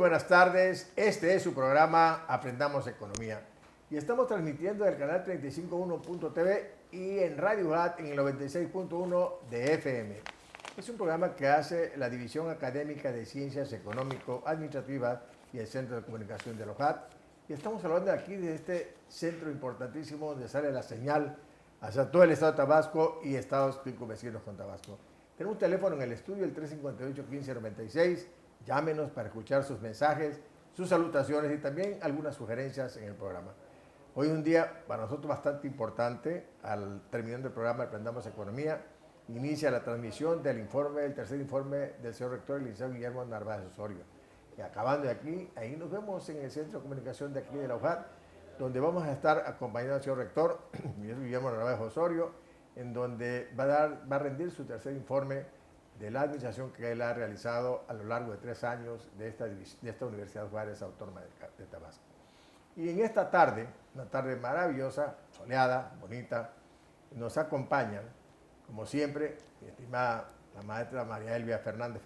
buenas tardes. Este es su programa Aprendamos Economía. Y estamos transmitiendo del canal 35.1.tv y en Radio UJAT en el 96.1 de FM. Es un programa que hace la División Académica de Ciencias Económico-Administrativas y el Centro de Comunicación de la UJAT. Y estamos hablando aquí de este centro importantísimo donde sale la señal hacia todo el estado de Tabasco y estados vecinos con Tabasco. Tenemos un teléfono en el estudio, el 358-1596. Llámenos para escuchar sus mensajes, sus salutaciones y también algunas sugerencias en el programa. Hoy es un día para nosotros bastante importante. Al terminando el programa Aprendamos Economía, inicia la transmisión del tercer informe del señor rector, el licenciado Guillermo Narváez Osorio. Y acabando de aquí, ahí nos vemos en el Centro de Comunicación de aquí de la UJAT, donde vamos a estar acompañando al señor rector, Guillermo Narváez Osorio, en donde va a rendir su tercer informe de la administración que él ha realizado a lo largo de 3 años de esta Universidad Juárez Autónoma de Tabasco. Y en esta tarde, una tarde maravillosa, soleada, bonita, nos acompañan, como siempre, mi estimada la maestra María Elvia Fernández.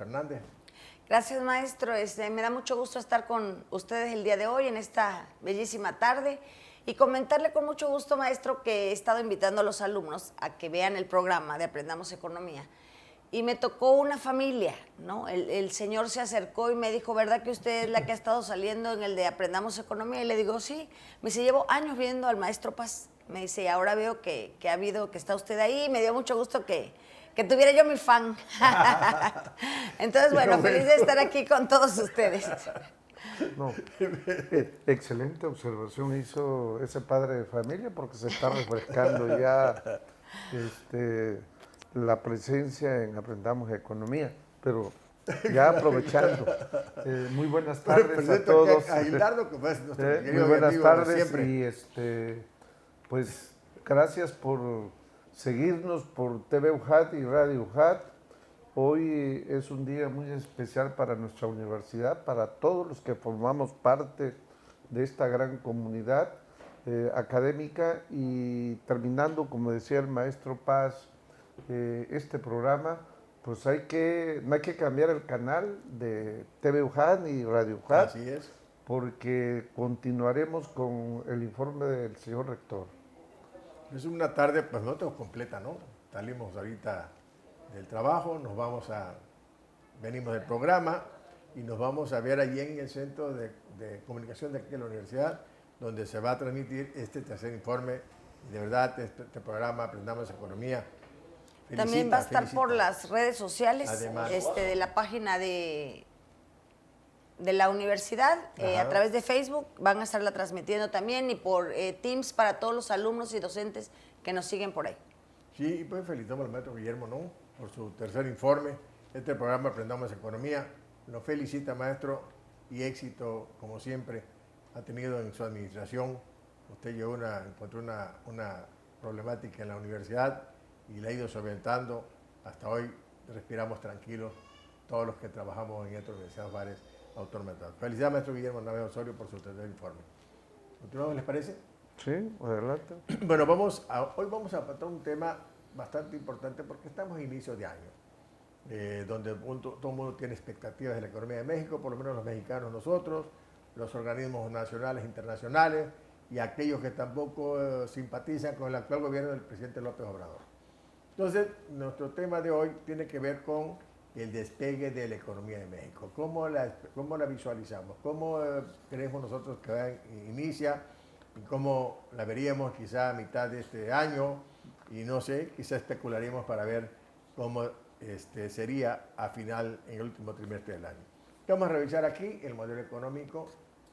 Gracias, maestro. Me da mucho gusto estar con ustedes el día de hoy, en esta bellísima tarde, y comentarle con mucho gusto, maestro, que he estado invitando a los alumnos a que vean el programa de Aprendamos Economía. Y me tocó una familia, ¿no? El señor se acercó y me dijo, ¿verdad que usted es la que ha estado saliendo en el de Aprendamos Economía? Y le digo, sí. Me dice, llevo años viendo al maestro Paz. Me dice, y ahora veo que está usted ahí. Y me dio mucho gusto que tuviera yo mi fan. Entonces, bueno, feliz de estar aquí con todos ustedes. No, excelente observación hizo ese padre de familia porque se está refrescando ya la presencia en Aprendamos Economía, pero ya aprovechando. Muy buenas tardes a todos. A Gildardo, que fue nuestro muy buenas tardes siempre. Y pues gracias por seguirnos por TV UJAT y Radio UJAT. Hoy es un día muy especial para nuestra universidad, para todos los que formamos parte de esta gran comunidad académica, y terminando, como decía el maestro Paz, este programa, pues no hay que cambiar el canal de TV UJAT y Radio UJAT. Así es. Porque continuaremos con el informe del señor rector. Es una tarde, pues no tengo completa, ¿no? Salimos ahorita del trabajo, venimos del programa y nos vamos a ver allí en el Centro de Comunicación de aquí de la universidad, donde se va a transmitir este tercer informe. De verdad, este programa Aprendamos Economía. También va a estar por las redes sociales, además, de la página de la universidad, a través de Facebook, van a estarla transmitiendo también, y por Teams para todos los alumnos y docentes que nos siguen por ahí. Sí, y pues felicitamos al maestro Guillermo, ¿no?, por su tercer informe. Este programa Aprendamos Economía lo felicita, maestro, y éxito, como siempre, ha tenido en su administración. Usted encontró una problemática en la universidad y la ha ido solventando. Hasta hoy respiramos tranquilos todos los que trabajamos en esta Universidad Juárez Autónoma de Tabasco. Felicidades, maestro Guillermo Narváez Osorio, por su tercer informe. ¿Continuamos, les parece? Sí, adelante. Bueno, hoy vamos a tratar un tema bastante importante porque estamos a inicios de año, donde todo el mundo tiene expectativas de la economía de México, por lo menos los mexicanos nosotros, los organismos nacionales e internacionales y aquellos que tampoco simpatizan con el actual gobierno del presidente López Obrador. Entonces, nuestro tema de hoy tiene que ver con el despegue de la economía de México. ¿Cómo la visualizamos? ¿Cómo creemos nosotros que inicia? ¿Y cómo la veríamos quizá a mitad de este año? Y no sé, quizá especularíamos para ver cómo sería en el último trimestre del año. Vamos a revisar aquí el modelo económico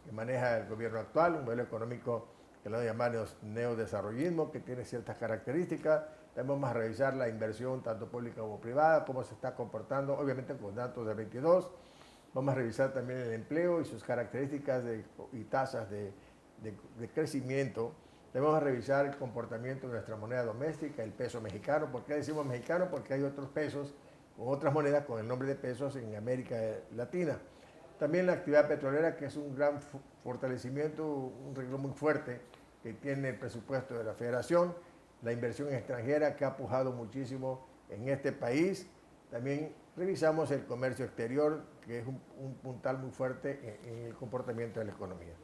que maneja el gobierno actual, un modelo económico que lo llamamos neodesarrollismo, que tiene ciertas características. También vamos a revisar la inversión, tanto pública como privada, cómo se está comportando, obviamente con datos del 22. Vamos a revisar también el empleo y sus características y tasas de crecimiento. Vamos a revisar el comportamiento de nuestra moneda doméstica, el peso mexicano. ¿Por qué decimos mexicano? Porque hay otros pesos o otras monedas con el nombre de pesos en América Latina. También la actividad petrolera, que es un gran fortalecimiento, un renglón muy fuerte que tiene el presupuesto de la Federación. La inversión extranjera, que ha pujado muchísimo en este país. También revisamos el comercio exterior, que es un puntal muy fuerte en el comportamiento de la economía.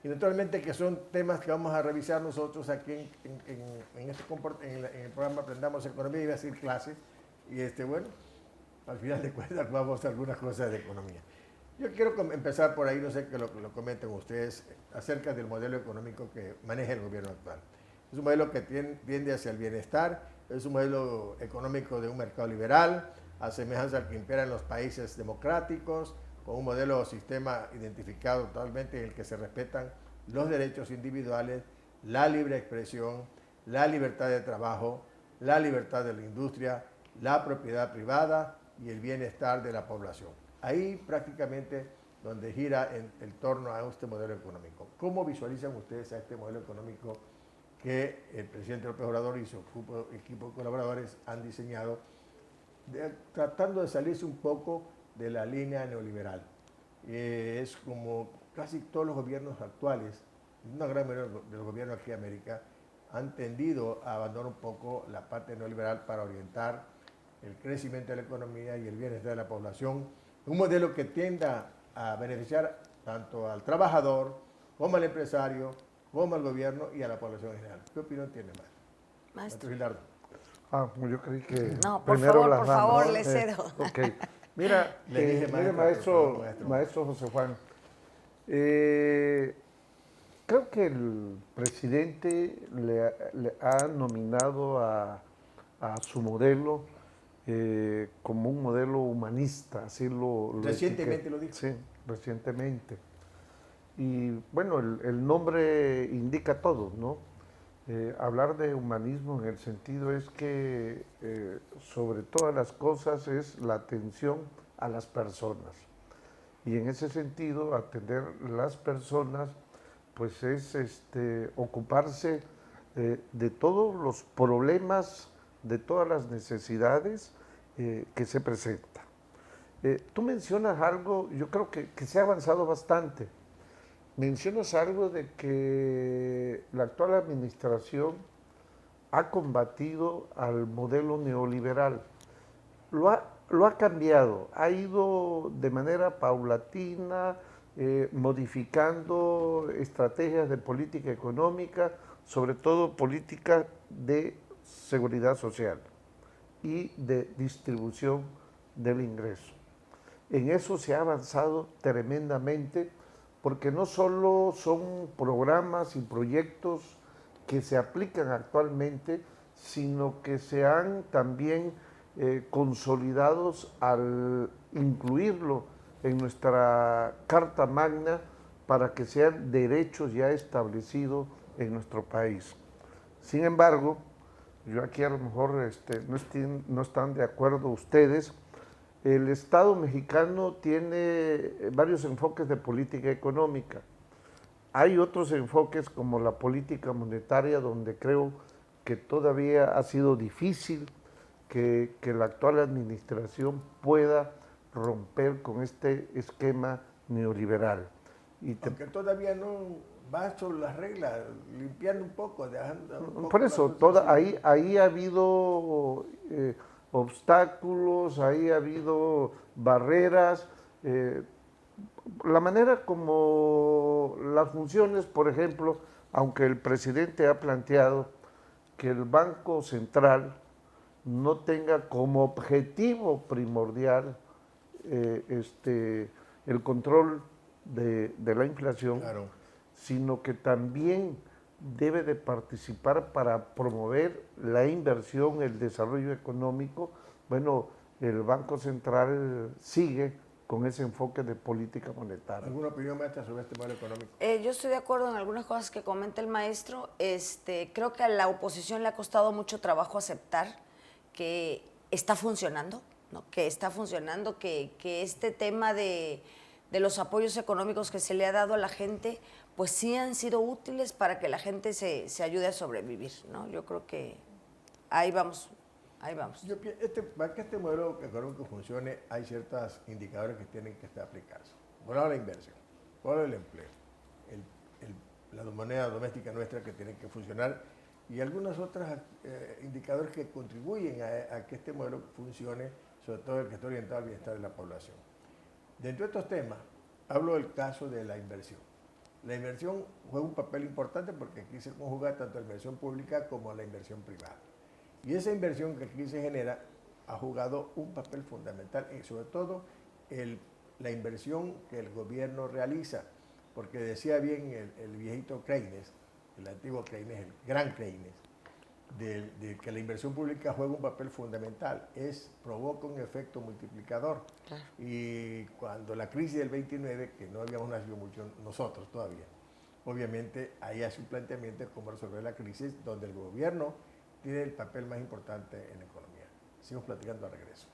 Y naturalmente que son temas que vamos a revisar nosotros aquí en el programa Aprendamos Economía, iba a decir clases, y bueno, al final de cuentas vamos a algunas cosas de economía. Yo quiero empezar por ahí, no sé que lo comenten ustedes, acerca del modelo económico que maneja el gobierno actual. Es un modelo que tiende hacia el bienestar, es un modelo económico de un mercado liberal, a semejanza al que impera en los países democráticos, con un modelo o sistema identificado totalmente en el que se respetan los derechos individuales, la libre expresión, la libertad de trabajo, la libertad de la industria, la propiedad privada y el bienestar de la población. Ahí prácticamente donde gira en torno a este modelo económico. ¿Cómo visualizan ustedes a este modelo económico que el presidente López Obrador y su equipo de colaboradores han diseñado, tratando de salirse un poco de la línea neoliberal? Es como casi todos los gobiernos actuales, una gran mayoría de los gobiernos aquí en América, han tendido a abandonar un poco la parte neoliberal para orientar el crecimiento de la economía y el bienestar de la población, un modelo que tienda a beneficiar tanto al trabajador como al empresario, como al gobierno y a la población en general. ¿Qué opinión tiene, maestro Gilardo? Pues yo creí que No, por primero favor, las por damas. favor, le cedo. Ok. Mira, Le dije mire, maestro, maestro José Juan, creo que el presidente le ha nominado a su modelo como un modelo humanista, así Recientemente lo dijo. Sí, recientemente. Y bueno, el nombre indica todo, ¿no? Hablar de humanismo en el sentido es que sobre todas las cosas es la atención a las personas. Y en ese sentido, atender las personas, pues es ocuparse de todos los problemas, de todas las necesidades que se presentan. Tú mencionas algo, yo creo que se ha avanzado bastante. Mencionas algo de que la actual administración ha combatido al modelo neoliberal. Lo ha cambiado, ha ido de manera paulatina, modificando estrategias de política económica, sobre todo política de seguridad social y de distribución del ingreso. En eso se ha avanzado tremendamente, porque no solo son programas y proyectos que se aplican actualmente, sino que se han también consolidados al incluirlo en nuestra Carta Magna para que sean derechos ya establecidos en nuestro país. Sin embargo, yo aquí a lo mejor no están de acuerdo ustedes. El Estado mexicano tiene varios enfoques de política económica. Hay otros enfoques como la política monetaria, donde creo que todavía ha sido difícil que la actual administración pueda romper con este esquema neoliberal. Aunque todavía no va sobre las reglas, limpiando un poco, dejando un poco. Por eso, ahí ha habido obstáculos, ahí ha habido barreras. La manera como las funciones, por ejemplo, aunque el presidente ha planteado que el Banco Central no tenga como objetivo primordial el control de la inflación, Claro, sino que también debe de participar para promover la inversión, el desarrollo económico. Bueno, el Banco Central sigue con ese enfoque de política monetaria. ¿alguna opinión, maestra, sobre este modelo económico? Yo estoy de acuerdo en algunas cosas que comenta el maestro. Creo que a la oposición le ha costado mucho trabajo aceptar que está funcionando, ¿no? Que está funcionando, que este tema de los apoyos económicos que se le ha dado a la gente, pues sí han sido útiles para que la gente se ayude a sobrevivir, ¿no? Yo creo que ahí vamos. Para que este modelo económico funcione, hay ciertos indicadores que tienen que aplicarse. Por ahora la inversión, por ahora el empleo, la moneda doméstica nuestra que tiene que funcionar y algunos otros indicadores que contribuyen a que este modelo funcione, sobre todo el que está orientado al bienestar de la población. Dentro de estos temas, hablo del caso de la inversión. La inversión juega un papel importante porque aquí se conjuga tanto la inversión pública como la inversión privada. Y esa inversión que aquí se genera ha jugado un papel fundamental, y sobre todo la inversión que el gobierno realiza, porque decía bien el viejito Keynes, el antiguo Keynes, el gran Keynes, de que la inversión pública juega un papel fundamental, provoca un efecto multiplicador. Claro. Y cuando la crisis del 29, que no habíamos nacido mucho nosotros todavía, obviamente ahí hace un planteamiento de cómo resolver la crisis, donde el gobierno tiene el papel más importante en la economía. Seguimos platicando al regreso.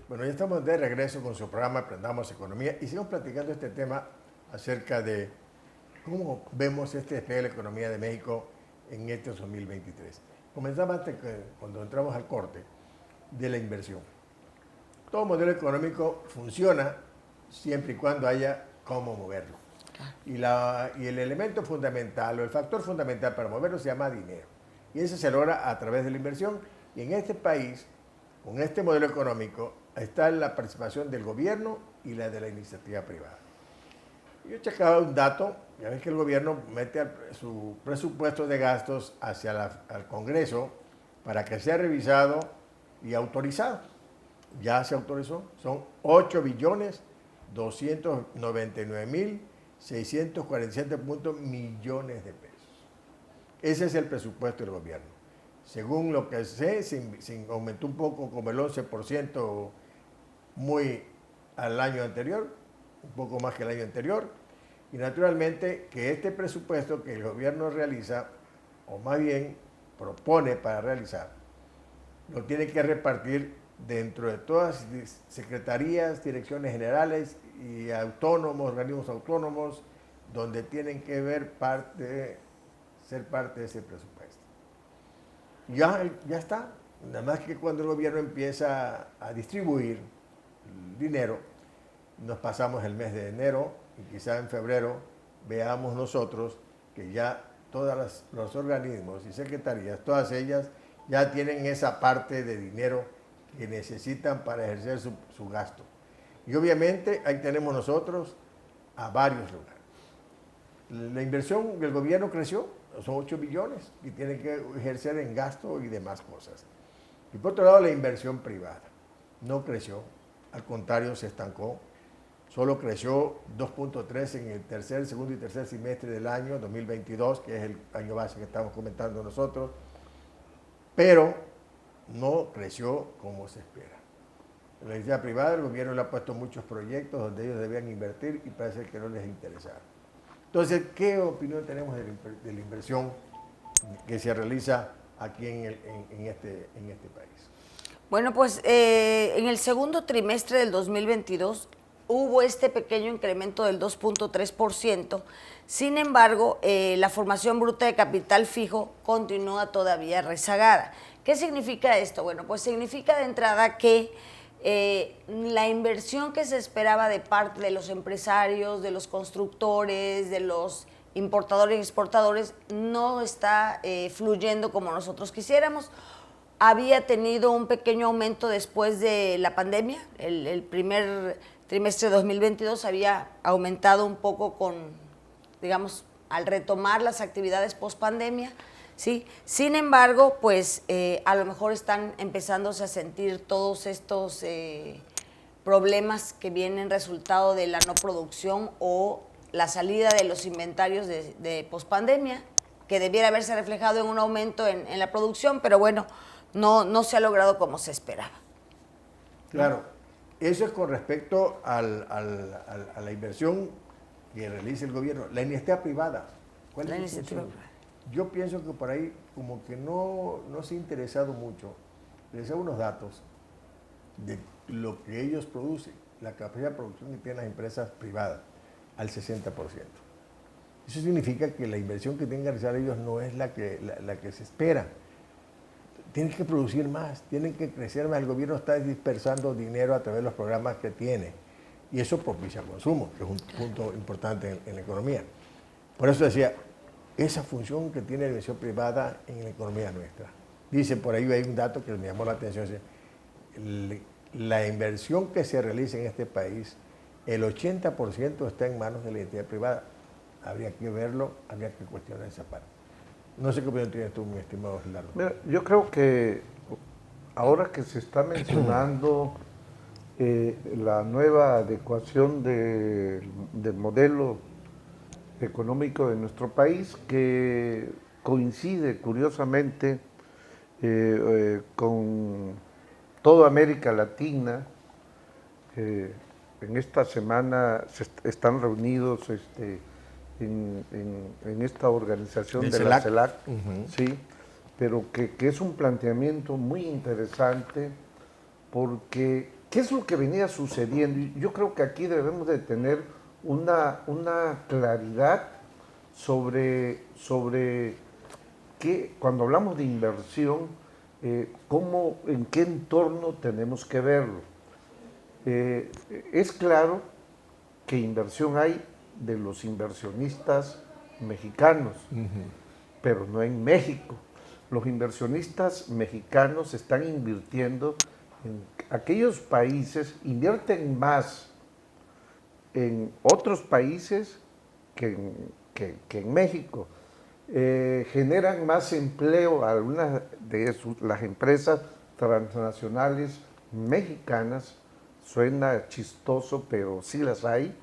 Bueno, ya estamos de regreso con su programa Aprendamos Economía y seguimos platicando este tema acerca de cómo vemos este despegue de la economía de México en este 2023. Comenzamos antes, cuando entramos al corte, de la inversión. Todo modelo económico funciona siempre y cuando haya cómo moverlo. Y el elemento fundamental o el factor fundamental para moverlo se llama dinero. Y eso se logra a través de la inversión. Y en este país, con este modelo económico, está la participación del gobierno y la de la iniciativa privada. Yo he checado un dato, ya ves que el gobierno mete su presupuesto de gastos al Congreso para que sea revisado y autorizado. Ya se autorizó, son 8.299.647 millones de pesos. Ese es el presupuesto del gobierno. Según lo que sé, aumentó un poco como el 11% muy al año anterior, un poco más que el año anterior, y naturalmente que este presupuesto que el gobierno realiza, o más bien propone para realizar, lo tiene que repartir dentro de todas las secretarías, direcciones generales y autónomos, organismos autónomos, donde tienen que ser parte de ese presupuesto. Ya está, nada más que cuando el gobierno empieza a distribuir dinero, nos pasamos el mes de enero y quizá en febrero veamos nosotros que ya todos los organismos y secretarías, todas ellas ya tienen esa parte de dinero que necesitan para ejercer su gasto. Y obviamente ahí tenemos nosotros a varios lugares. La inversión del gobierno creció, son 8 billones y tienen que ejercer en gasto y demás cosas. Y por otro lado, la inversión privada no creció, al contrario, se estancó. Solo creció 2.3 en el segundo y tercer semestre del año 2022, que es el año base que estamos comentando nosotros, pero no creció como se espera. En la iniciativa privada, el gobierno le ha puesto muchos proyectos donde ellos debían invertir y parece que no les interesaba. Entonces, ¿qué opinión tenemos de la inversión que se realiza aquí en este país? Bueno, pues en el segundo trimestre del 2022 hubo este pequeño incremento del 2.3%. Sin embargo, la formación bruta de capital fijo continúa todavía rezagada. ¿Qué significa esto? Bueno, pues significa de entrada que la inversión que se esperaba de parte de los empresarios, de los constructores, de los importadores y exportadores, no está fluyendo como nosotros quisiéramos. Había tenido un pequeño aumento después de la pandemia, el primer trimestre de 2022 había aumentado un poco digamos, al retomar las actividades post pandemia, ¿sí? Sin embargo, pues a lo mejor están empezándose a sentir todos estos problemas que vienen resultado de la no producción o la salida de los inventarios de post pandemia, que debiera haberse reflejado en un aumento en la producción, pero bueno, no se ha logrado como se esperaba. Claro, eso es con respecto a la inversión que realiza el gobierno. La iniciativa privada, ¿cuál es su función? Yo pienso que por ahí como que no se ha interesado mucho. Les doy unos datos de lo que ellos producen, la capacidad de producción que tienen las empresas privadas, al 60%. Eso significa que la inversión que tienen que realizar ellos no es la que se espera. Tienen que producir más, tienen que crecer más. El gobierno está dispersando dinero a través de los programas que tiene. Y eso propicia consumo, que es un punto importante en la economía. Por eso decía, esa función que tiene la inversión privada en la economía nuestra. Dice, por ahí hay un dato que me llamó la atención, dice, la inversión que se realiza en este país, el 80% está en manos de la entidad privada. Habría que verlo, habría que cuestionar esa parte. No sé qué opinión tienes tú, mi estimado Gerardo. Mira, yo creo que ahora que se está mencionando la nueva adecuación del modelo económico de nuestro país, que coincide curiosamente con toda América Latina. En esta semana están reunidos en esta organización de la CELAC, sí, pero que es un planteamiento muy interesante porque ¿qué es lo que venía sucediendo? Y yo creo que aquí debemos de tener una claridad sobre que cuando hablamos de inversión, en qué entorno tenemos que verlo. Es claro que inversión hay de los inversionistas mexicanos, pero no en México. Los inversionistas mexicanos están invirtiendo en aquellos países, invierten más en otros países que en México. Generan más empleo algunas de las empresas transnacionales mexicanas. Suena chistoso, pero sí las hay.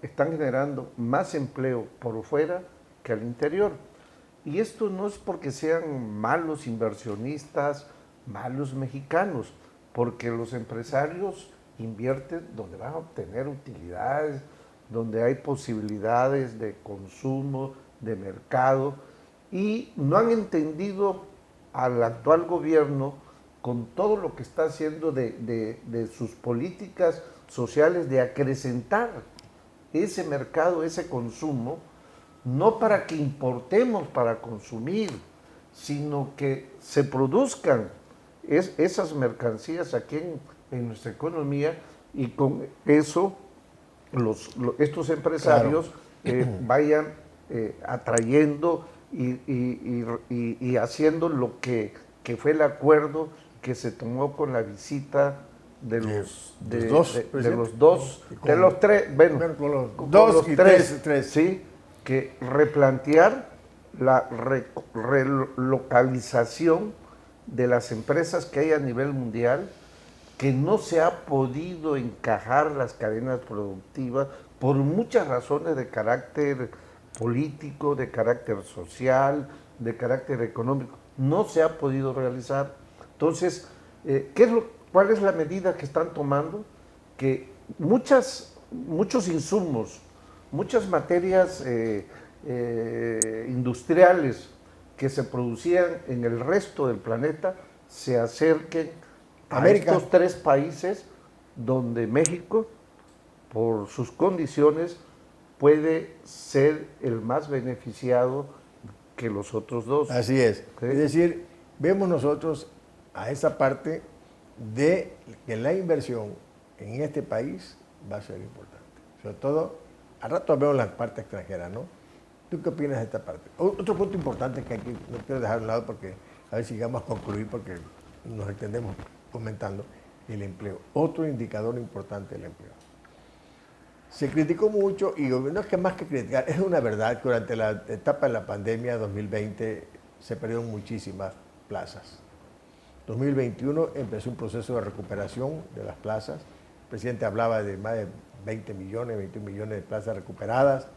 Están generando más empleo por fuera que al interior. Y esto no es porque sean malos inversionistas, malos mexicanos, porque los empresarios invierten donde van a obtener utilidades, donde hay posibilidades de consumo, de mercado, y no han entendido al actual gobierno con todo lo que está haciendo de sus políticas sociales de acrecentar ese mercado, ese consumo, no para que importemos para consumir, sino que se produzcan esas mercancías aquí en nuestra economía, y con eso estos empresarios vayan atrayendo y haciendo lo que fue el acuerdo que se tomó con la visita de los tres, sí, que replantear la relocalización de las empresas que hay a nivel mundial, que no se ha podido encajar las cadenas productivas por muchas razones de carácter político, de carácter social, de carácter económico. No se ha podido realizar. Entonces, ¿cuál es la medida que están tomando? Que muchos insumos, muchas materias industriales que se producían en el resto del planeta se acerquen a estos tres países, donde México, por sus condiciones, puede ser el más beneficiado que los otros dos. Así es. ¿Sí? Es decir, vemos nosotros a esa parte de que la inversión en este país va a ser importante. Sobre todo, al rato vemos la parte extranjera, ¿no? ¿Tú qué opinas de esta parte? Otro punto importante que aquí no quiero dejar a un lado, porque a ver si llegamos a concluir, porque nos extendemos comentando, el empleo. Otro indicador importante del empleo. Se criticó mucho, y no es que más que criticar, es una verdad que durante la etapa de la pandemia 2020 se perdieron muchísimas plazas. 2021 empezó un proceso de recuperación de las plazas. El presidente hablaba de más de 21 millones de plazas recuperadas.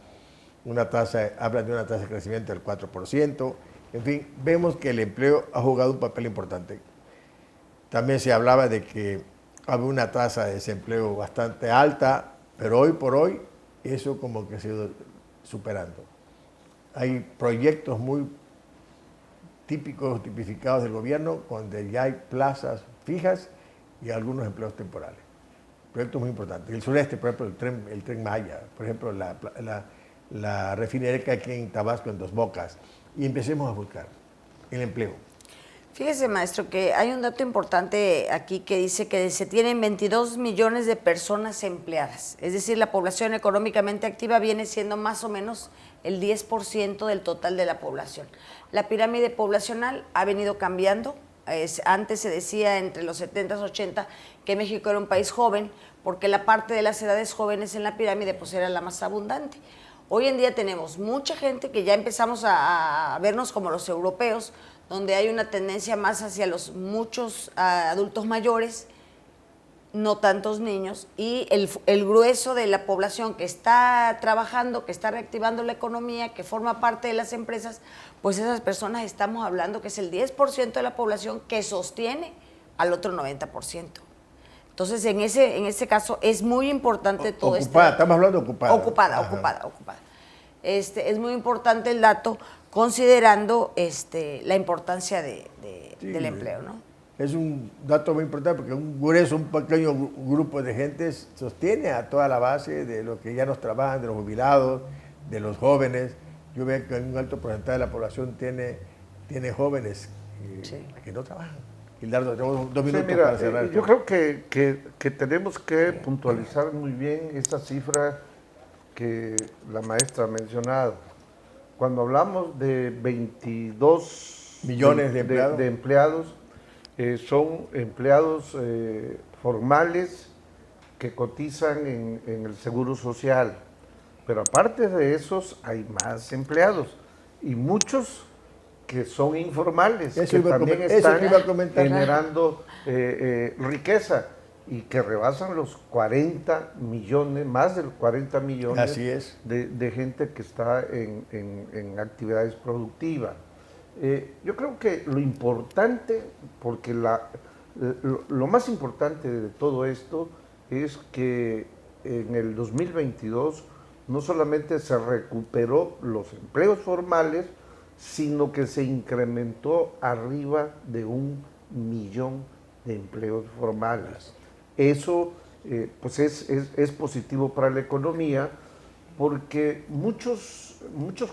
Habla de una tasa de crecimiento del 4%. En fin, vemos que el empleo ha jugado un papel importante. También se hablaba de que había una tasa de desempleo bastante alta, pero hoy por hoy eso como que se ha ido superando. Hay proyectos muy típicos, tipificados del gobierno, donde ya hay plazas fijas y algunos empleos temporales. Proyectos muy importantes. El sureste, por ejemplo, el tren Maya, por ejemplo, la refinería que hay aquí en Tabasco, en Dos Bocas, y empecemos a buscar el empleo. Fíjese, maestro, que hay un dato importante aquí que dice que se tienen 22 millones de personas empleadas. Es decir, la población económicamente activa viene siendo más o menos el 10% del total de la población. La pirámide poblacional ha venido cambiando. Antes se decía entre los 70s, 80 que México era un país joven, porque la parte de las edades jóvenes en la pirámide pues era la más abundante. Hoy en día tenemos mucha gente que ya empezamos a vernos como los europeos, donde hay una tendencia más hacia los muchos adultos mayores, no tantos niños, y el grueso de la población que está trabajando, que está reactivando la economía, que forma parte de las empresas, pues esas personas estamos hablando que es el 10% de la población que sostiene al otro 90%. Entonces, en ese caso es muy importante todo esto. Ocupada, estamos hablando de ocupada. Ocupada. Es muy importante el dato, considerando la importancia del empleo, ¿no? Es un dato muy importante porque un pequeño grupo de gente sostiene a toda la base de los que ya nos trabajan, de los jubilados, de los jóvenes. Yo veo que un alto porcentaje de la población tiene jóvenes que no trabajan. Gildardo, tenemos 2 minutos para cerrar. Yo creo que tenemos que puntualizar muy bien esta cifra que la maestra ha mencionado. Cuando hablamos de 22 millones de empleados, son empleados formales que cotizan en el Seguro Social, pero aparte de esos hay más empleados y muchos que son informales, que también están generando riqueza y que rebasan los 40 millones, más de los 40 millones Así es. de gente que está en actividades productivas. Yo creo que lo importante, porque lo más importante de todo esto es que en el 2022 no solamente se recuperó los empleos formales, sino que se incrementó arriba de 1 millón de empleos formales. Eso pues es positivo para la economía, porque muchos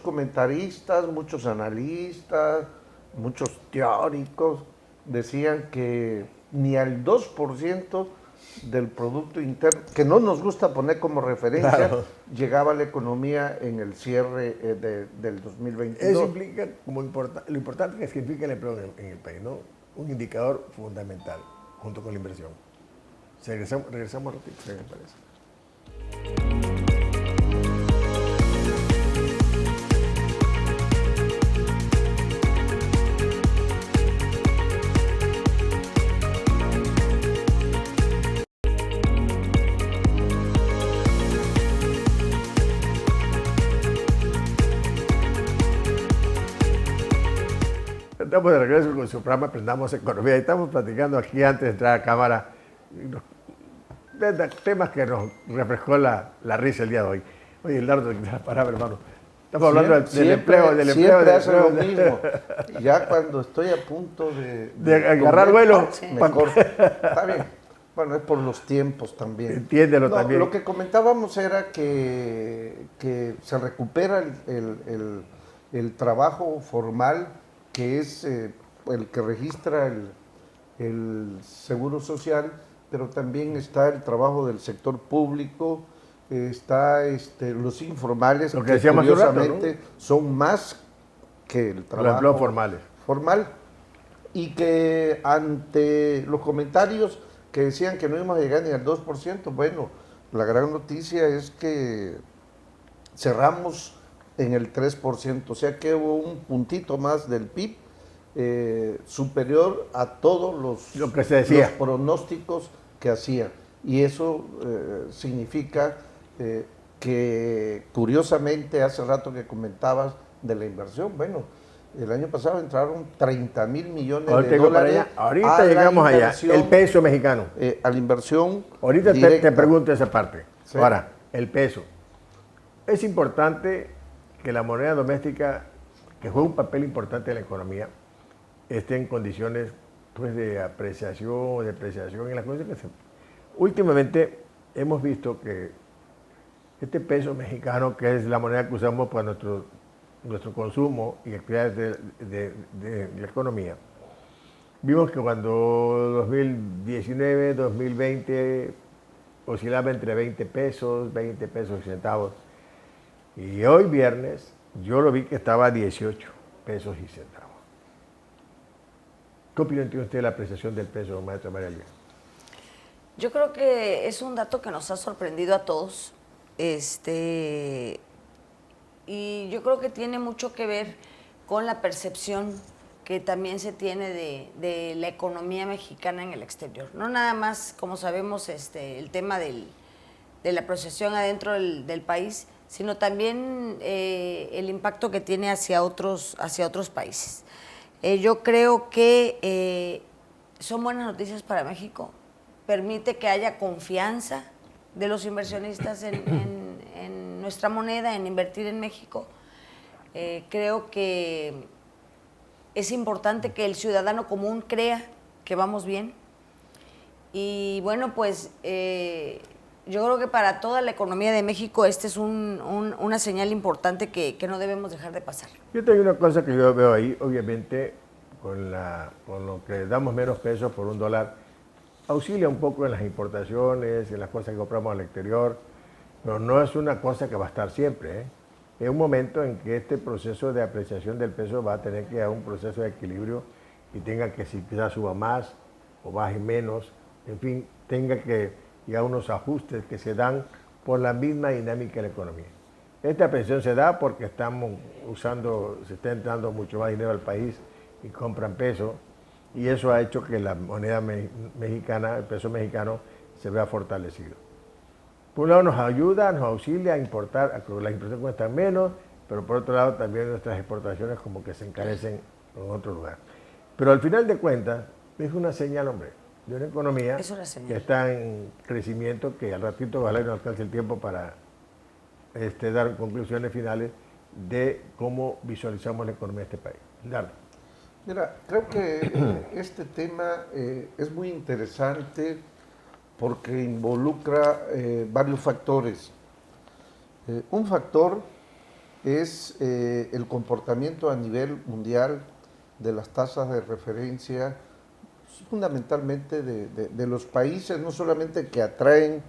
comentaristas, muchos analistas, muchos teóricos decían que ni al 2% del Producto Interno, que no nos gusta poner como referencia, claro, llegaba la economía en el cierre del 2022. Eso implica lo importante que significa el empleo en el país, ¿no? Un indicador fundamental, junto con la inversión. Regresamos ratito, ¿qué me parece? Estamos de regreso con su programa Aprendamos Economía y estamos platicando aquí antes de entrar a cámara de temas que nos refrescó la risa el día de hoy. Oye, Lardo, la palabra, hermano. Estamos hablando del empleo. Siempre hace lo mismo. Ya cuando estoy a punto de agarrar vuelo, me corto. Está bien. Bueno, es por los tiempos también. Entiéndelo también. Lo que comentábamos era que se recupera el trabajo formal, que es el que registra el Seguro Social, pero también está el trabajo del sector público, está los informales, lo que curiosamente ¿no? Son más que el trabajo los empleos formales. Formal, y que ante los comentarios que decían que no íbamos a llegar ni al 2%, bueno, la gran noticia es que cerramos en el 3%, o sea que hubo un puntito más del PIB superior a todos los pronósticos que hacían. Y eso significa que, curiosamente, hace rato que comentabas de la inversión, bueno, el año pasado entraron 30,000 millones de dólares. Ahorita llegamos allá, el peso mexicano. A la inversión. Ahorita te pregunto esa parte. ¿Sí? Ahora, el peso. Es importante que la moneda doméstica, que juega un papel importante en la economía, esté en condiciones pues, de apreciación o depreciación en las condiciones. Últimamente hemos visto que este peso mexicano, que es la moneda que usamos para nuestro consumo y actividades de la economía, vimos que cuando 2019, 2020 oscilaba entre 20 pesos y centavos. Y hoy viernes yo lo vi que estaba a 18 pesos y centavos. ¿Qué opinión tiene usted de la apreciación del peso, maestra María Elvia? Yo creo que es un dato que nos ha sorprendido a todos. Y yo creo que tiene mucho que ver con la percepción que también se tiene de la economía mexicana en el exterior. No nada más, como sabemos, el tema de la procesión adentro del país, sino también el impacto que tiene hacia otros países. Yo creo que son buenas noticias para México. Permite que haya confianza de los inversionistas en nuestra moneda, en invertir en México. Creo que es importante que el ciudadano común crea que vamos bien. Y bueno, pues yo creo que para toda la economía de México esta es una señal importante que no debemos dejar de pasar. Yo tengo una cosa que yo veo ahí, obviamente, con lo que damos menos pesos por $1, auxilia un poco en las importaciones, en las cosas que compramos al exterior, pero no es una cosa que va a estar siempre, ¿eh? Es un momento en que este proceso de apreciación del peso va a tener que haber un proceso de equilibrio y tenga que, si quizás suba más o baje menos, en fin, tenga que llegar a unos ajustes que se dan por la misma dinámica de la economía. Esta apreciación se da porque se está entrando mucho más dinero al país y compran peso, y eso ha hecho que la moneda mexicana, el peso mexicano, se vea fortalecido. Por un lado nos ayuda, nos auxilia a importar, a que las importaciones cuestan menos, pero por otro lado también nuestras exportaciones como que se encarecen en otro lugar. Pero al final de cuentas es una señal, hombre, de una economía que está en crecimiento, que al ratito ojalá no alcance el tiempo para dar conclusiones finales de cómo visualizamos la economía de este país. Dardo. Mira, creo que este tema es muy interesante porque involucra varios factores. Un factor es el comportamiento a nivel mundial de las tasas de referencia, fundamentalmente de los países, no solamente que atraen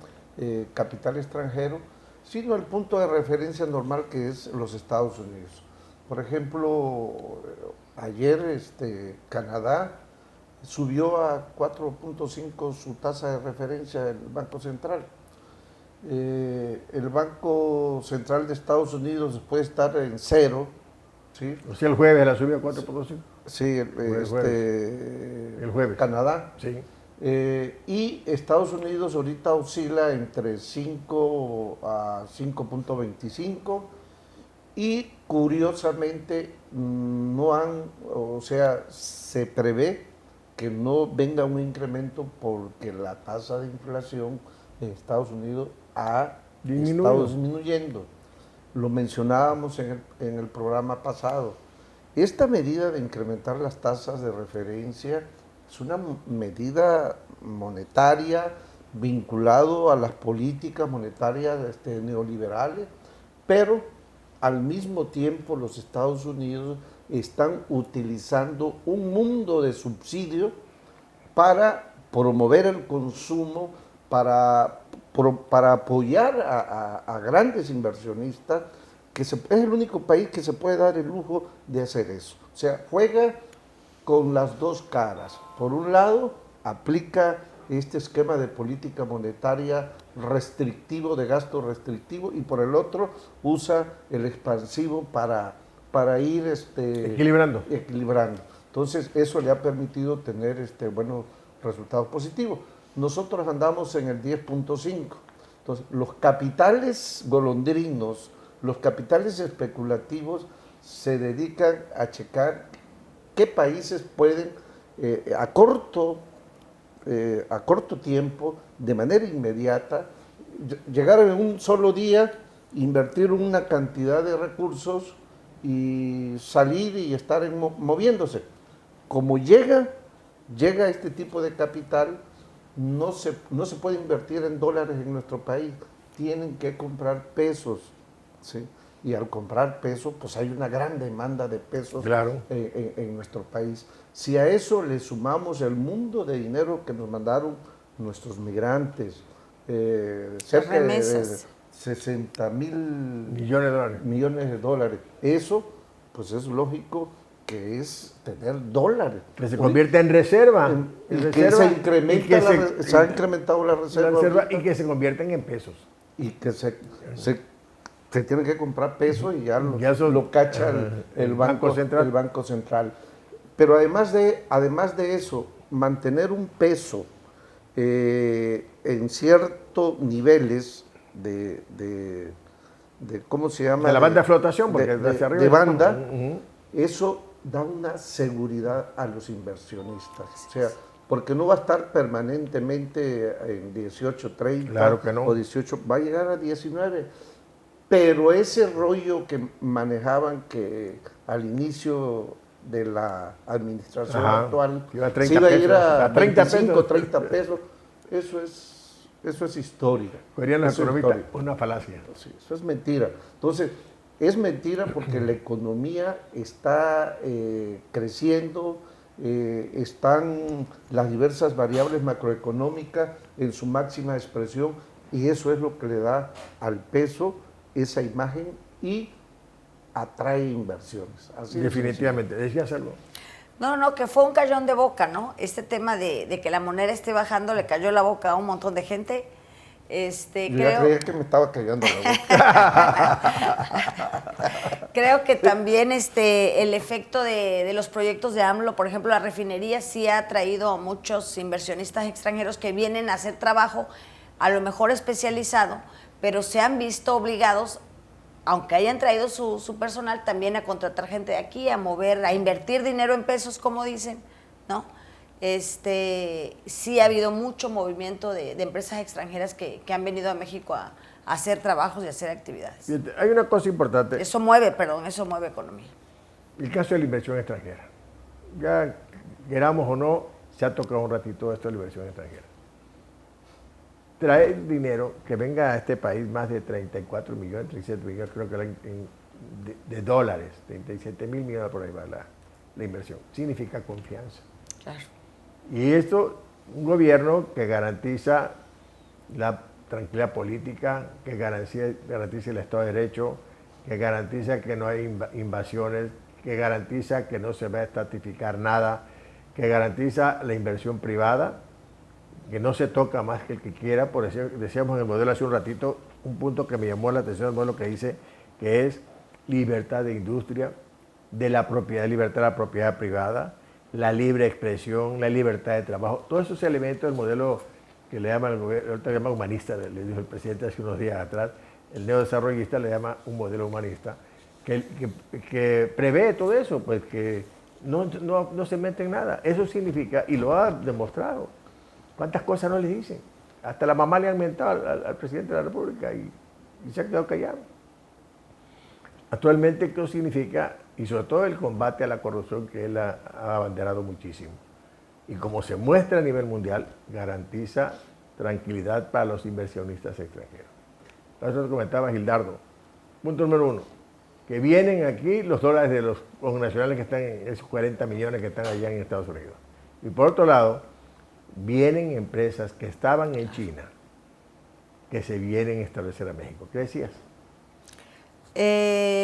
capital extranjero, sino el punto de referencia normal que es los Estados Unidos. Por ejemplo, ayer Canadá subió a 4.5 su tasa de referencia del Banco Central. El Banco Central de Estados Unidos puede estar en 0. ¿Sí? O sea, el jueves la subió a 4.5. Sí, el jueves. Canadá. Sí. Y Estados Unidos ahorita oscila entre 5 a 5.25 y curiosamente se prevé que no venga un incremento porque la tasa de inflación en Estados Unidos ha estado disminuyendo. Lo mencionábamos en el programa pasado. Esta medida de incrementar las tasas de referencia es una medida monetaria vinculado a las políticas monetarias neoliberales, pero al mismo tiempo los Estados Unidos están utilizando un mundo de subsidios para promover el consumo, para apoyar a grandes inversionistas, es el único país que se puede dar el lujo de hacer eso. O sea, juega con las dos caras. Por un lado, aplica este esquema de política monetaria restrictivo, de gasto restrictivo, y por el otro, usa el expansivo para ir equilibrando. Entonces, eso le ha permitido tener buenos resultados positivos. Nosotros andamos en el 10.5. Entonces, los capitales golondrinos, los capitales especulativos se dedican a checar qué países pueden a corto tiempo, de manera inmediata, llegar en un solo día, invertir una cantidad de recursos y salir y estar moviéndose. Como llega este tipo de capital, no se puede invertir en dólares en nuestro país, tienen que comprar pesos, ¿sí? Y al comprar pesos, pues hay una gran demanda de pesos Claro. en nuestro país. Si a eso le sumamos el mundo de dinero que nos mandaron nuestros migrantes, cerca de remesas. 60,000 Millones de dólares. millones de dólares, eso pues es lógico que es tener dólares. Que se convierte en reserva. Y En que reserva, se incrementa y que se ha incrementado la reserva, reserva ahorita, y que se convierten en pesos. y que se tiene que comprar peso y ya Ya eso- lo cacha el Banco Central. El Banco Central. Pero además de eso, mantener un peso en ciertos niveles de ¿cómo se llama? De la banda de flotación, porque hacia arriba. de banda, Ujú. eso da una seguridad a los inversionistas. O sea, porque no va a estar permanentemente en 18.30 Claro que no. o 18, va a llegar a 19. Pero ese rollo que manejaban que al inicio de la administración Ajá, actual que iba a 30 se iba a ir pesos, a a 30 25, pesos. 30 pesos, eso es historia. Dirían los Eso es economistas, historia. una falacia. Sí, eso es mentira. Entonces, es mentira porque la economía está creciendo, están las diversas variables macroeconómicas en su máxima expresión y eso es lo que le da al peso esa imagen y atrae inversiones. Así de Definitivamente. Decías algo. No, que fue un callón de boca, ¿no? Este tema de que la moneda esté bajando le cayó la boca a un montón de gente. sencillo. Yo ya creía que me estaba callando la boca. Creo que también el efecto de los proyectos de AMLO, por ejemplo, la refinería sí ha traído a muchos inversionistas extranjeros que vienen a hacer trabajo, a lo mejor especializado, pero se han visto obligados, aunque hayan traído su personal, también a contratar gente de aquí, a mover, a invertir dinero en pesos, como dicen, ¿no? Sí ha habido mucho movimiento de empresas extranjeras que han venido a México a hacer trabajos y a hacer actividades. Fíjate, hay una cosa importante. Eso mueve economía. El caso de la inversión extranjera. Ya queramos o no, se ha tocado un ratito esto de la inversión extranjera. Traer dinero que venga a este país, más de 34 millones, 37 millones, creo que de dólares, 37.000 millones por ahí va la inversión, significa confianza. Claro. Y esto, un gobierno que garantiza la tranquilidad política, que garantiza el Estado de Derecho, que garantiza que no hay invasiones, que garantiza que no se va a estatificar nada, que garantiza la inversión privada, que no se toca más que el que quiera. Por eso decíamos en el modelo hace un ratito, un punto que me llamó la atención, el modelo que dice que es libertad de industria, de la propiedad, libertad de la propiedad privada, la libre expresión, la libertad de trabajo, todos esos elementos del modelo que le llama el gobierno, ahorita le llama humanista, le dijo el presidente hace unos días atrás, el neodesarrollista le llama un modelo humanista, que prevé todo eso, pues que no se mete en nada. Eso significa, y lo ha demostrado, cuántas cosas no le dicen. Hasta la mamá le han mentado al presidente de la República y se ha quedado callado. Actualmente, ¿qué significa? Y sobre todo el combate a la corrupción que él ha abanderado muchísimo. Y como se muestra a nivel mundial, garantiza tranquilidad para los inversionistas extranjeros. Eso lo comentaba Gildardo. Punto número 1, que vienen aquí los dólares de los connacionales que están en esos 40 millones que están allá en Estados Unidos. Y por otro lado, vienen empresas que estaban en China, que se vienen a establecer a México. ¿Qué decías?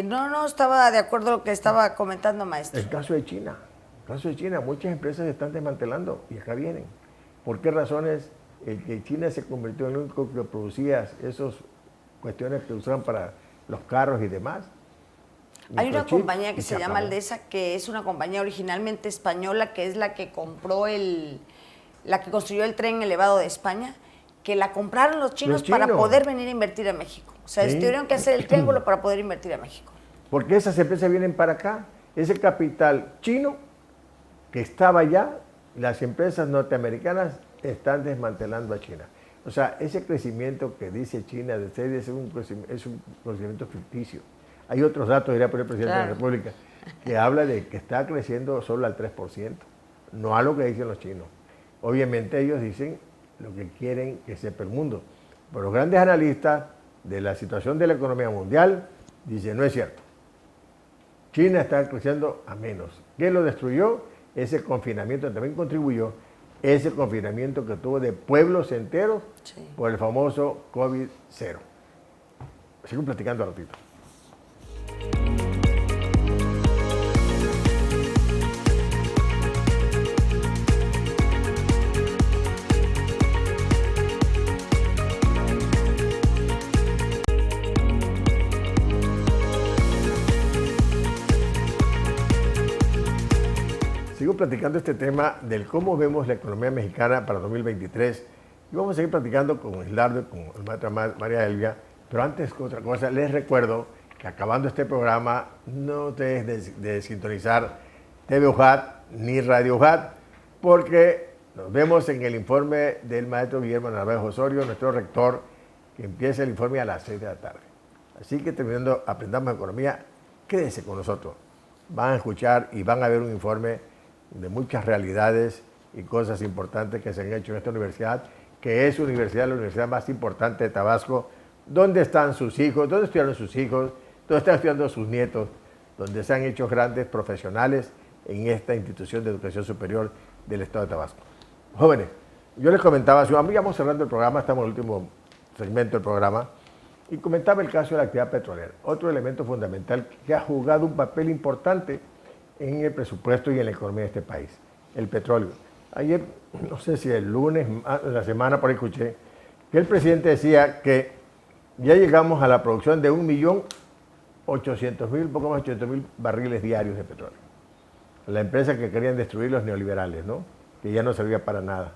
No estaba de acuerdo con lo que estaba comentando, maestro. El caso de China. Muchas empresas se están desmantelando y acá vienen. ¿Por qué razones? El que China se convirtió en el único que producía esas cuestiones que usaban para los carros y demás. Hay una Microchip, compañía que y se llama acabó. Aldesa, que es una compañía originalmente española, que es la que compró la que construyó el tren elevado de España, que la compraron los chinos para poder venir a invertir a México. O sea, Sí. tuvieron que hacer el triángulo para poder invertir a México. Porque esas empresas vienen para acá. Ese capital chino que estaba allá, las empresas norteamericanas están desmantelando a China. O sea, ese crecimiento que dice China de serie es un crecimiento ficticio. Hay otros datos, diría por el presidente de la República, que habla de que está creciendo solo al 3%, no a lo que dicen los chinos. Obviamente ellos dicen lo que quieren que sepa el mundo. Pero los grandes analistas de la situación de la economía mundial, dice, no es cierto. China está creciendo a menos. ¿Qué lo destruyó? Ese confinamiento también contribuyó, ese confinamiento que tuvo de pueblos enteros por el famoso COVID-0. Sigo platicando al ratito. Sigo platicando este tema del cómo vemos la economía mexicana para 2023 y vamos a seguir platicando con Islardo y con el maestra María Elvia, pero antes que otra cosa les recuerdo que acabando este programa no dejes de sintonizar TV UJAT ni Radio UJAT porque nos vemos en el informe del maestro Guillermo Narváez Osorio, nuestro rector, que empieza el informe a las 6 de la tarde. Así que terminando Aprendamos Economía, quédense con nosotros. Van a escuchar y van a ver un informe de muchas realidades y cosas importantes que se han hecho en esta universidad, que es la universidad más importante de Tabasco, donde están sus hijos, donde estudiaron sus hijos, donde están estudiando sus nietos, donde se han hecho grandes profesionales en esta institución de educación superior del estado de Tabasco. Jóvenes, yo les comentaba, vamos cerrando el programa, estamos en el último segmento del programa, y comentaba el caso de la actividad petrolera, otro elemento fundamental que ha jugado un papel importante en el presupuesto y en la economía de este país, el petróleo. Ayer, no sé si el lunes, la semana por ahí escuché, que el presidente decía que ya llegamos a la producción de 1.800.000, poco más de 800.000 barriles diarios de petróleo. La empresa que querían destruir los neoliberales, ¿no? Que ya no servía para nada.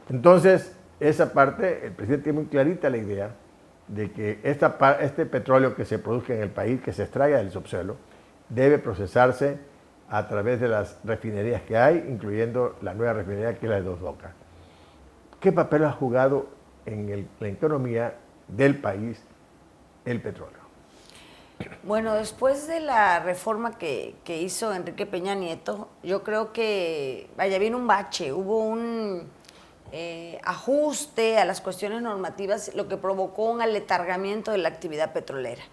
Entonces, esa parte, el presidente tiene muy clarita la idea de que este petróleo que se produzca en el país, que se extraiga del subsuelo, debe procesarse a través de las refinerías que hay, incluyendo la nueva refinería que es la de Dos Bocas. ¿Qué papel ha jugado en la economía del país el petróleo? Bueno, después de la reforma que hizo Enrique Peña Nieto, yo creo que, vino un bache, hubo un ajuste a las cuestiones normativas, lo que provocó un aletargamiento de la actividad petrolera.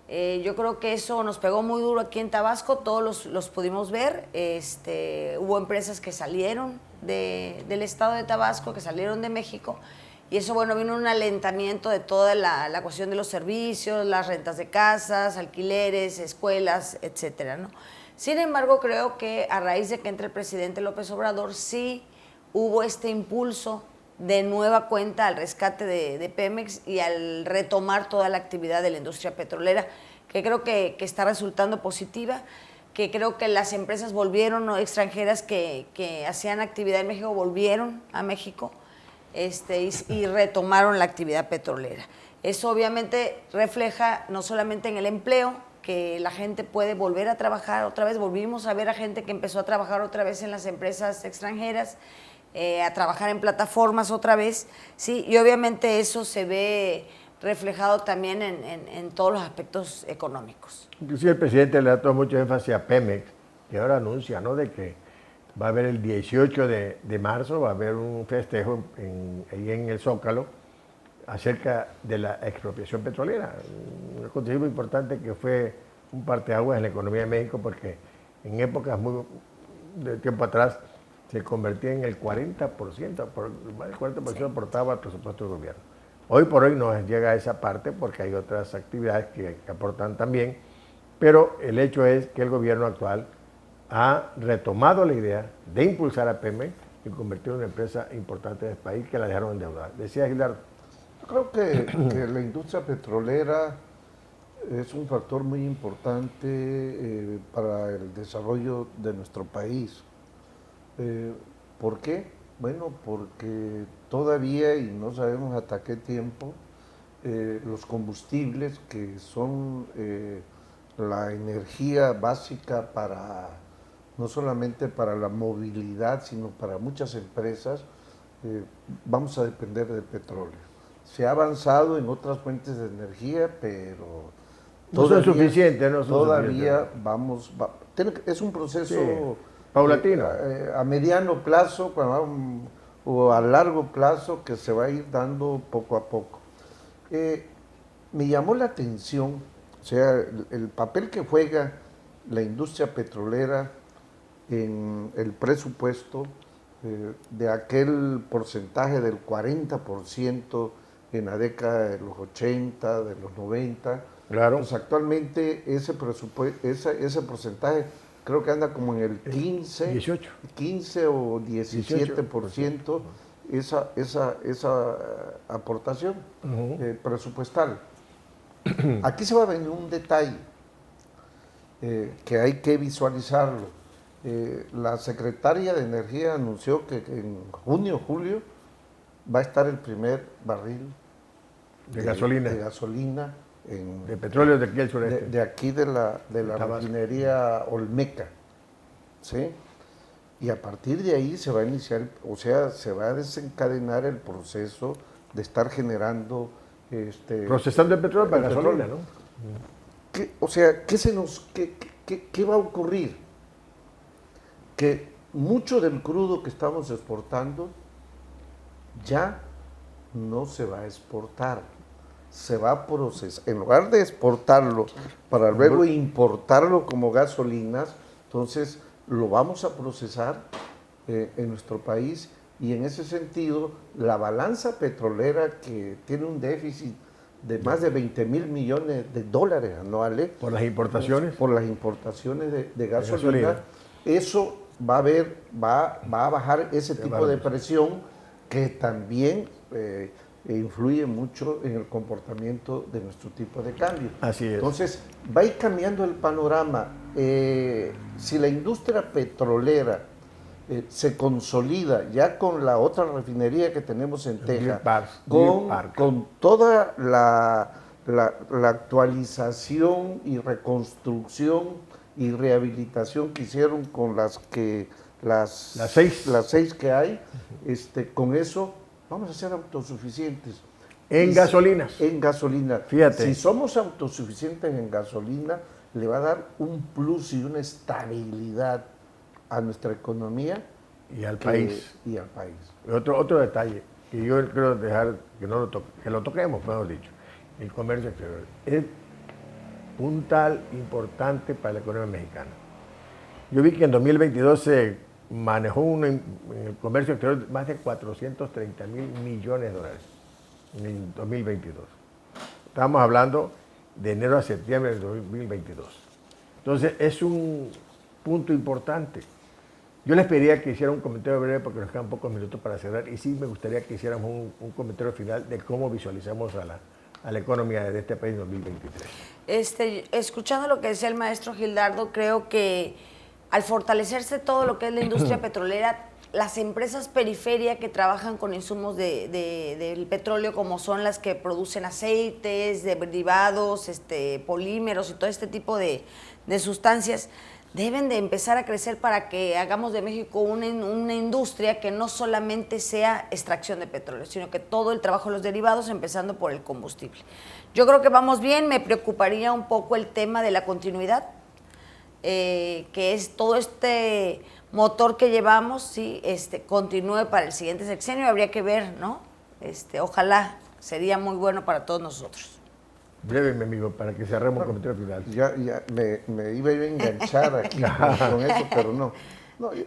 Yo creo que eso nos pegó muy duro aquí en Tabasco, todos los pudimos ver. Hubo empresas que salieron del estado de Tabasco, que salieron de México, y eso, bueno, vino un alentamiento de toda la cuestión de los servicios, las rentas de casas, alquileres, escuelas, etcétera, ¿no? Sin embargo, creo que a raíz de que entre el presidente López Obrador, sí hubo este impulso de nueva cuenta al rescate de Pemex y al retomar toda la actividad de la industria petrolera, que creo que está resultando positiva, que creo que las empresas volvieron, ¿no?, extranjeras que hacían actividad en México, volvieron a México y retomaron la actividad petrolera. Eso obviamente refleja no solamente en el empleo, que la gente puede volver a trabajar otra vez, volvimos a ver a gente que empezó a trabajar otra vez en las empresas extranjeras, a trabajar en plataformas otra vez, ¿sí? Y obviamente eso se ve reflejado también en todos los aspectos económicos. Inclusive el presidente le da todo mucho énfasis a Pemex, que ahora anuncia, ¿no?, de que va a haber el 18 de marzo, va a haber un festejo ahí en el Zócalo acerca de la expropiación petrolera, un acontecimiento muy importante que fue un parteaguas en la economía de México, porque en épocas de tiempo atrás se convertía en el 40%, más del 40% aportaba al presupuesto del gobierno. Hoy por hoy no llega a esa parte porque hay otras actividades que aportan también, pero el hecho es que el gobierno actual ha retomado la idea de impulsar a Pemex y convertirlo en una empresa importante del país que la dejaron endeudada. Decía Gilardo. Yo creo que la industria petrolera es un factor muy importante para el desarrollo de nuestro país. ¿Por qué? Bueno, porque todavía, y no sabemos hasta qué tiempo, los combustibles, que son la energía básica para, no solamente para la movilidad, sino para muchas empresas, vamos a depender del petróleo. Se ha avanzado en otras fuentes de energía, pero no son suficientes, ¿no? Todavía es un proceso... Sí, paulatino. A mediano plazo o a largo plazo que se va a ir dando poco a poco. me llamó la atención, o sea, el papel que juega la industria petrolera en el presupuesto de aquel porcentaje del 40% en la década de los 80, de los 90. Claro. Pues actualmente ese porcentaje creo que anda como en el 15 o 17% esa aportación presupuestal. Aquí se va a venir un detalle que hay que visualizarlo. La secretaria de Energía anunció que en junio, julio, va a estar el primer barril de gasolina de petróleo de aquí al sureste. De aquí de la refinería Olmeca, ¿sí? Y a partir de ahí se va a iniciar, o sea, se va a desencadenar el proceso de estar generando... procesando el petróleo para gasolina, ¿no? O sea, ¿qué va a ocurrir? Que mucho del crudo que estamos exportando ya no se va a exportar, se va a procesar. En lugar de exportarlo para luego importarlo como gasolinas, entonces lo vamos a procesar en nuestro país, y en ese sentido la balanza petrolera, que tiene un déficit de más de 20,000 millones de dólares anuales por las importaciones, de gasolina, eso va a bajar ese tipo de presión, que también influye mucho en el comportamiento de nuestro tipo de cambio. Así es. Entonces, va a ir cambiando el panorama. Si la industria petrolera se consolida ya con la otra refinería que tenemos en Texas, con toda la actualización y reconstrucción y rehabilitación que hicieron con las 6 que hay, con eso vamos a ser autosuficientes. En gasolinas. En gasolina. Fíjate. Si somos autosuficientes en gasolina, le va a dar un plus y una estabilidad a nuestra economía y al país. Otro detalle que yo quiero dejar que lo toquemos, mejor dicho, el comercio exterior es puntal importante para la economía mexicana. Yo vi que en 2022 se manejó en el comercio exterior más de 430,000 millones de dólares en el 2022. Estamos hablando de enero a septiembre del 2022. Entonces es un punto importante. Yo les pediría que hicieran un comentario breve porque nos quedan pocos minutos para cerrar, y sí me gustaría que hiciéramos un comentario final de cómo visualizamos a la economía de este país en 2023. Escuchando lo que decía el maestro Gildardo, creo que al fortalecerse todo lo que es la industria petrolera, las empresas periferia que trabajan con insumos del petróleo, como son las que producen aceites, derivados, polímeros y todo este tipo de sustancias, deben de empezar a crecer para que hagamos de México una industria que no solamente sea extracción de petróleo, sino que todo el trabajo de los derivados, empezando por el combustible. Yo creo que vamos bien. Me preocuparía un poco el tema de la continuidad, que es todo este motor que llevamos, ¿sí? Continúe para el siguiente sexenio. Habría que ver, ¿no? Ojalá, sería muy bueno para todos nosotros. Breve, mi amigo, para que cerremos el comentario final. Ya me iba a enganchar aquí con eso, pero no.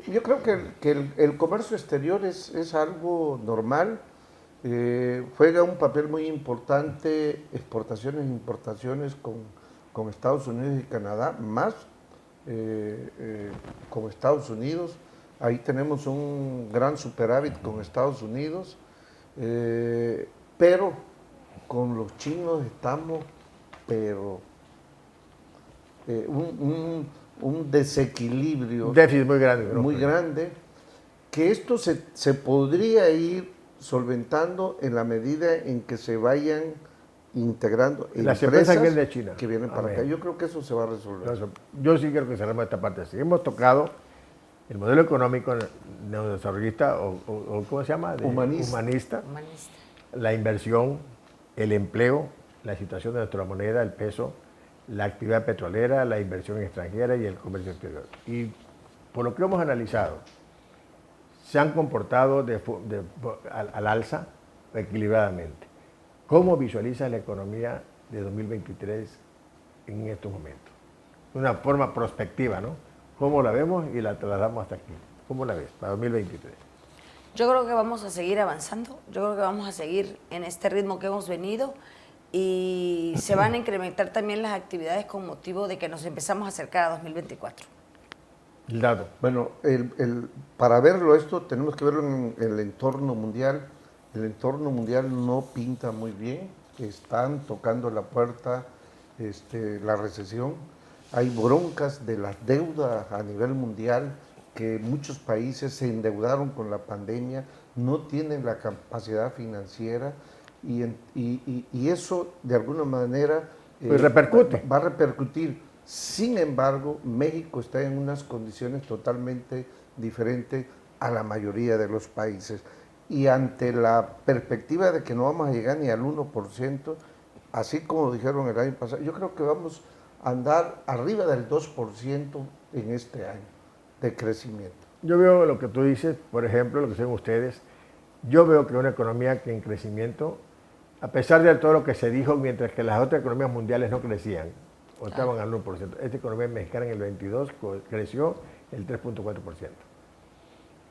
Yo creo que el comercio exterior es algo normal. Juega un papel muy importante, exportaciones e importaciones con Estados Unidos y Canadá, más con Estados Unidos. Ahí tenemos un gran superávit con Estados Unidos, pero con los chinos estamos, pero un desequilibrio. Un déficit muy grande. Muy grande, que esto se podría ir solventando en la medida en que se vayan integrando las empresas que vienen de China, que vienen para acá. Yo creo que eso se va a resolver. Yo sí quiero que cerremos esta parte así. Hemos tocado el modelo económico neodesarrollista o ¿cómo se llama? Humanista. La inversión, el empleo, la situación de nuestra moneda, el peso, la actividad petrolera, la inversión extranjera y el comercio exterior. Y por lo que hemos analizado, se han comportado al alza equilibradamente. ¿Cómo visualiza la economía de 2023 en estos momentos. Una forma prospectiva, ¿no? ¿Cómo la vemos y la trasladamos hasta aquí? ¿Cómo la ves para 2023? Yo creo que vamos a seguir avanzando, yo creo que vamos a seguir en este ritmo que hemos venido y se van a incrementar también las actividades con motivo de que nos empezamos a acercar a 2024. El dato. Bueno, para verlo esto tenemos que verlo en el entorno mundial. El entorno mundial no pinta muy bien, están tocando la puerta la recesión. Hay broncas de la deuda a nivel mundial, que muchos países se endeudaron con la pandemia, no tienen la capacidad financiera y eso de alguna manera Pues repercute. va a repercutir. Sin embargo, México está en unas condiciones totalmente diferentes a la mayoría de los países. Y ante la perspectiva de que no vamos a llegar ni al 1%, así como dijeron el año pasado, yo creo que vamos a andar arriba del 2% en este año de crecimiento. Yo veo lo que tú dices, por ejemplo, lo que dicen ustedes. Yo veo que una economía que en crecimiento, a pesar de todo lo que se dijo, mientras que las otras economías mundiales no crecían, o estaban al 1%. Esta economía mexicana en el 22 creció el 3.4%.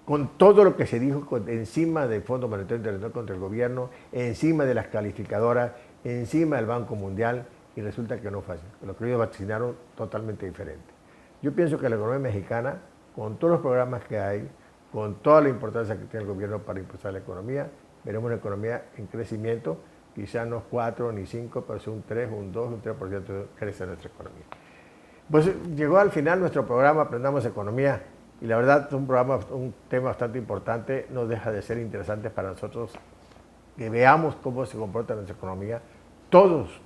Con todo lo que se dijo encima del Fondo Monetario Internacional contra el gobierno, encima de las calificadoras, encima del Banco Mundial, y resulta que no fue así. Lo que ellos vaticinaron totalmente diferente. Yo pienso que la economía mexicana, con todos los programas que hay, con toda la importancia que tiene el gobierno para impulsar la economía, veremos una economía en crecimiento, quizás no 4 ni 5, pero sí un 3, un 2, un 3% crece nuestra economía. Pues llegó al final nuestro programa Aprendamos Economía, y la verdad es un tema bastante importante, no deja de ser interesante para nosotros que veamos cómo se comporta nuestra economía. Todos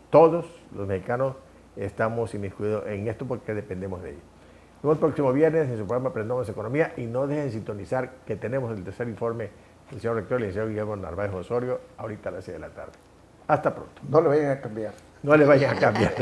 los mexicanos estamos inmiscuidos en esto porque dependemos de ello. Nos vemos el próximo viernes en su programa Aprendamos Economía y no dejen de sintonizar que tenemos el tercer informe del señor rector y el señor Guillermo Narváez Osorio ahorita a las 6 de la tarde. Hasta pronto. No le vayan a cambiar. No le vayan a cambiar.